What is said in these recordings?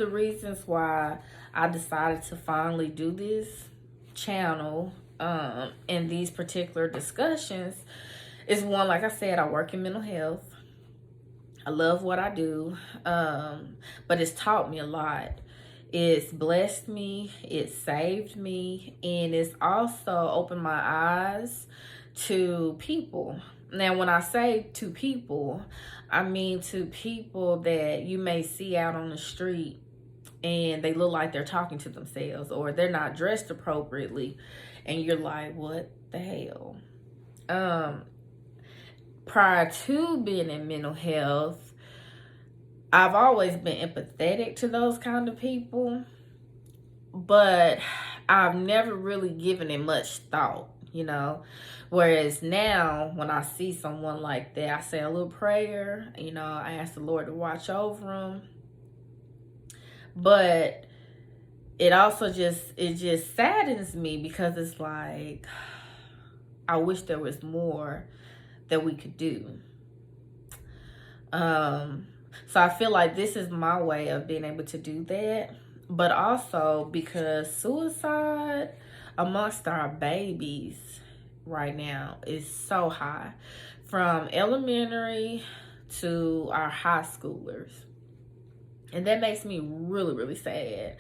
the reasons why I decided to finally do this channel and these particular discussions is one, like I said, I work in mental health. I love what I do, but it's taught me a lot. It's blessed me, it saved me, and it's also opened my eyes to people. Now, when I say to people, I mean to people that you may see out on the street and they look like they're talking to themselves, or they're not dressed appropriately, and you're like, what the hell? Prior to being in mental health, I've always been empathetic to those kind of people, but I've never really given it much thought, you know. Whereas now, when I see someone like that, I say a little prayer, you know, I ask the Lord to watch over them. But it also just saddens me, because it's like, I wish there was more that we could do. So I feel like this is my way of being able to do that. But also because suicide amongst our babies right now is so high, from elementary to our high schoolers. And that makes me really, really sad,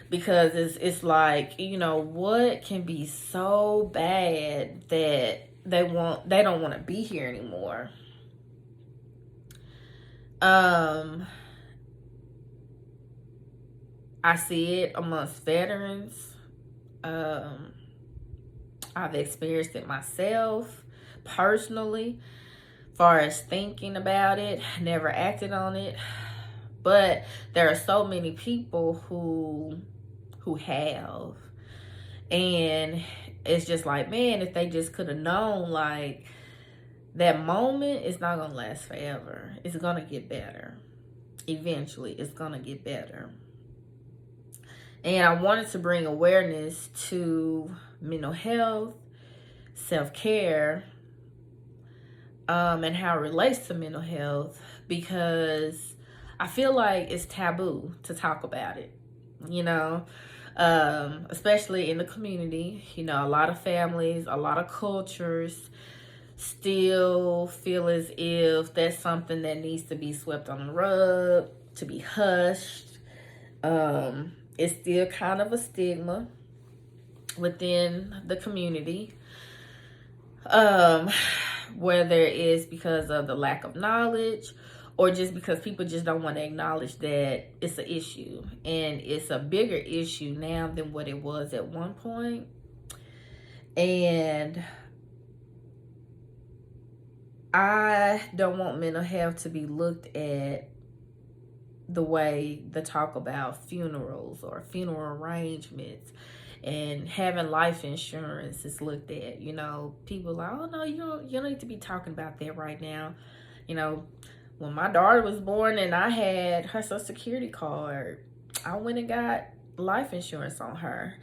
because it's like, you know, what can be so bad that they don't want to be here anymore. I see it amongst veterans. I've experienced it myself personally, far as thinking about it, never acted on it. But there are so many people who have. And it's just like, man, if they just could have known, like, that moment is not going to last forever. It's going to get better. Eventually, it's going to get better. And I wanted to bring awareness to mental health, self-care, and how it relates to mental health, because I feel like it's taboo to talk about it, you know, especially in the community. You know, a lot of families, a lot of cultures still feel as if that's something that needs to be swept on the rug, to be hushed. It's still kind of a stigma within the community, whether it's because of the lack of knowledge, or just because people just don't want to acknowledge that it's an issue. And it's a bigger issue now than what it was at one point. And I don't want mental health to be looked at the way the talk about funerals or funeral arrangements and having life insurance is looked at. You know, people are like, oh no, you don't need to be talking about that right now. You know, when my daughter was born and I had her Social Security card, I went and got life insurance on her.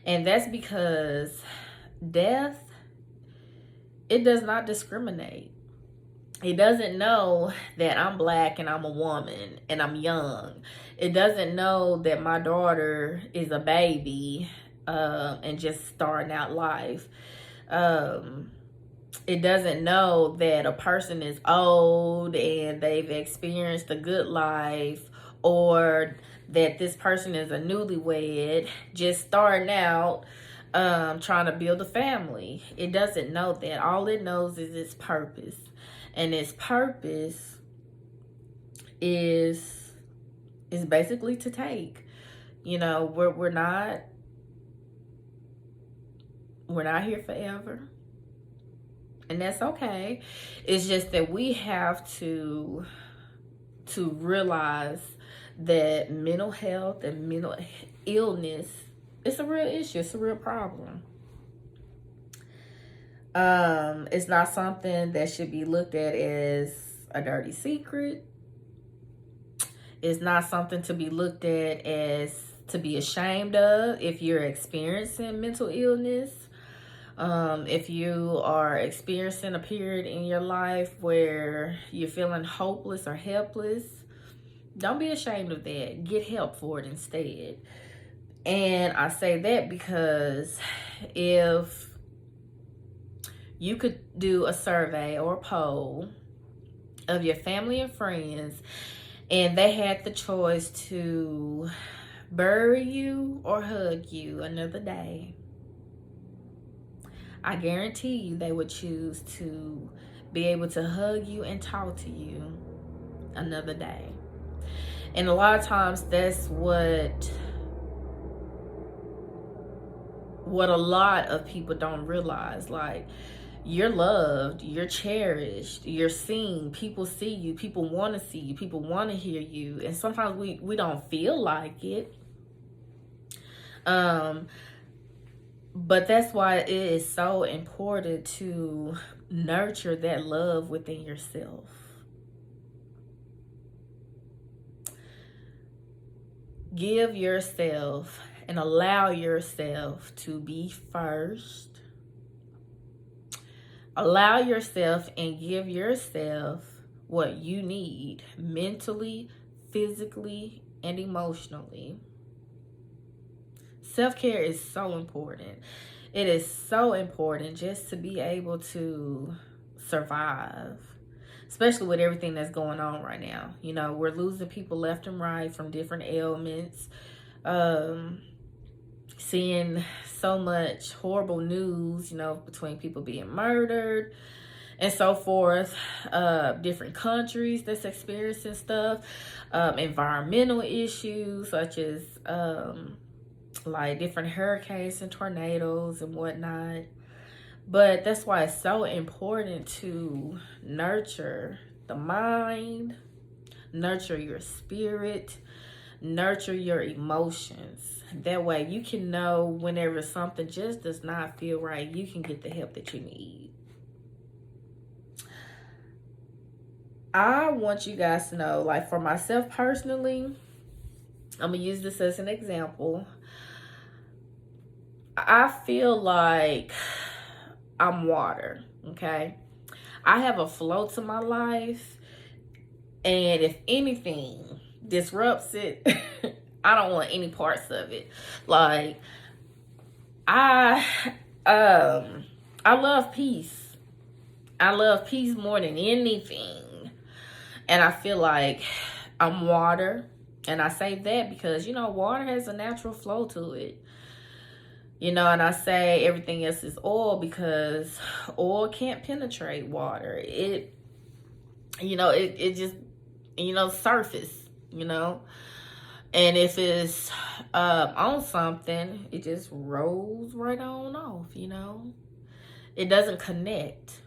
And that's because death, it does not discriminate. It doesn't know that I'm Black and I'm a woman and I'm young. It doesn't know that my daughter is a baby and just starting out life. It doesn't know that a person is old and they've experienced a good life, or that this person is a newlywed just starting out trying to build a family. It doesn't know that. All it knows is its purpose. And its purpose is basically to take. You know, we're not here forever. And that's okay. It's just that we have to realize that mental health and mental illness, it's a real issue. It's a real problem. It's not something that should be looked at as a dirty secret. It's not something to be looked at as to be ashamed of if you're experiencing mental illness. If you are experiencing a period in your life where you're feeling hopeless or helpless, Don't be ashamed of that. Get help for it instead. And I say that because if you could do a survey or a poll of your family and friends, and they had the choice to bury you or hug you another day, I guarantee you they would choose to be able to hug you and talk to you another day. And a lot of times that's what a lot of people don't realize. Like, you're loved, you're cherished, you're seen, people see you, people want to see you, people want to hear you, and sometimes we don't feel like it. But that's why it is so important to nurture that love within yourself. Give yourself and allow yourself to be first. Allow yourself and give yourself what you need mentally, physically, and emotionally. Self-care is so important. It is so important just to be able to survive, especially with everything that's going on right now. You know, we're losing people left and right from different ailments. Seeing so much horrible news, you know, between people being murdered and so forth. Different countries that's experiencing stuff. Environmental issues such as like different hurricanes and tornadoes and whatnot. But that's why it's so important to nurture the mind, nurture your spirit, nurture your emotions. That way you can know whenever something just does not feel right, you can get the help that you need. I want you guys to know, like, for myself personally, I'm gonna use this as an example. I feel like I'm water, okay? I have a flow to my life, and if anything disrupts it, I don't want any parts of it. Like, I love peace. I love peace more than anything. And I feel like I'm water. And I say that because, you know, water has a natural flow to it. You know, and I say everything else is oil because oil can't penetrate water. It just, surface, you know. And if it's on something, it just rolls right on off, you know. It doesn't connect.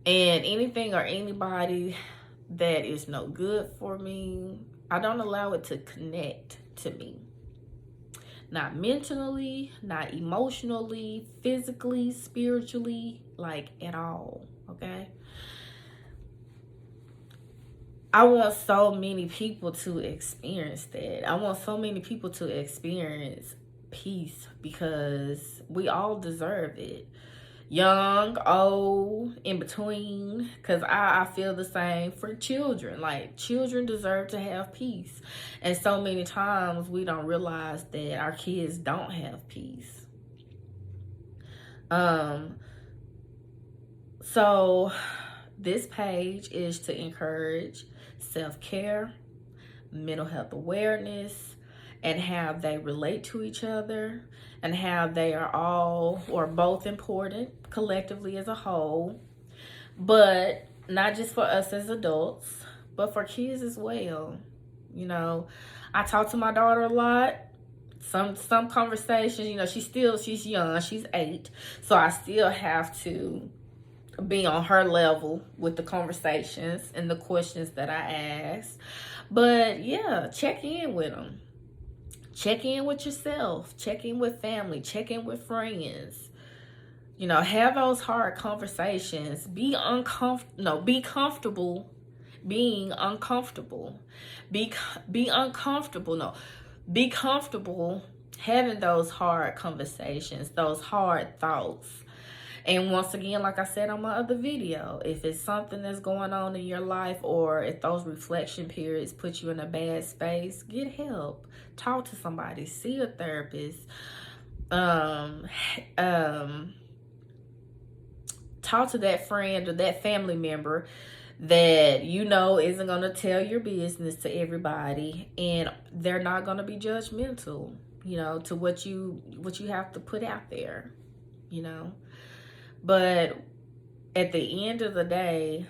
And anything or anybody that is no good for me, I don't allow it to connect to me. Not mentally, not emotionally, physically, spiritually, like at all, okay? I want so many people to experience that. I want so many people to experience peace because we all deserve it. Young, old, in between, because I feel the same for children. Like, children deserve to have peace. And so many times we don't realize that our kids don't have peace. So this page is to encourage self-care, mental health awareness, and how they relate to each other, and how they are all or both important collectively as a whole, but not just for us as adults, but for kids as well. You know, I talk to my daughter a lot. Some conversations, you know, she's young, she's 8, so I still have to be on her level with the conversations and the questions that I ask. But yeah, check in with them. Check in with yourself. Check in with family. Check in with friends. You know, have those hard conversations. Be comfortable being uncomfortable. Be uncomfortable. No, be comfortable having those hard conversations, those hard thoughts. And once again, like I said on my other video, if it's something that's going on in your life, or if those reflection periods put you in a bad space, get help. Talk to somebody. See a therapist. Talk to that friend or that family member that you know isn't going to tell your business to everybody, and they're not going to be judgmental, you know, to what you have to put out there, you know. But at the end of the day,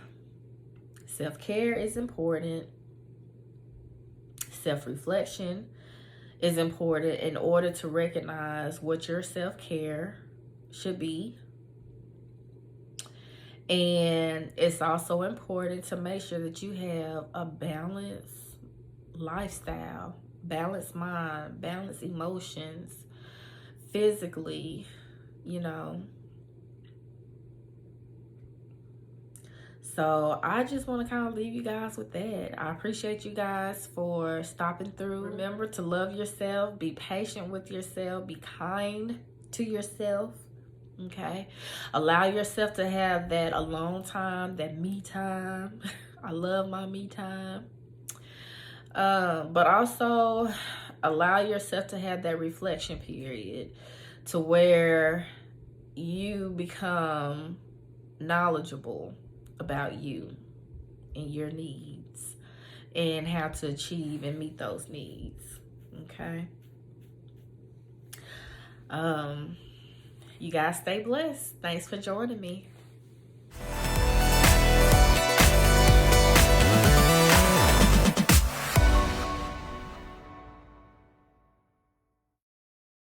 self-care is important. Self-reflection is important in order to recognize what your self-care should be. And it's also important to make sure that you have a balanced lifestyle, balanced mind, balanced emotions, physically, you know. So I just want to kind of leave you guys with that. I appreciate you guys for stopping through. Remember to love yourself, be patient with yourself, be kind to yourself, okay? Allow yourself to have that alone time, that me time. I love my me time. But also allow yourself to have that reflection period to where you become knowledgeable about you and your needs and how to achieve and meet those needs, okay? You guys stay blessed. Thanks for joining me.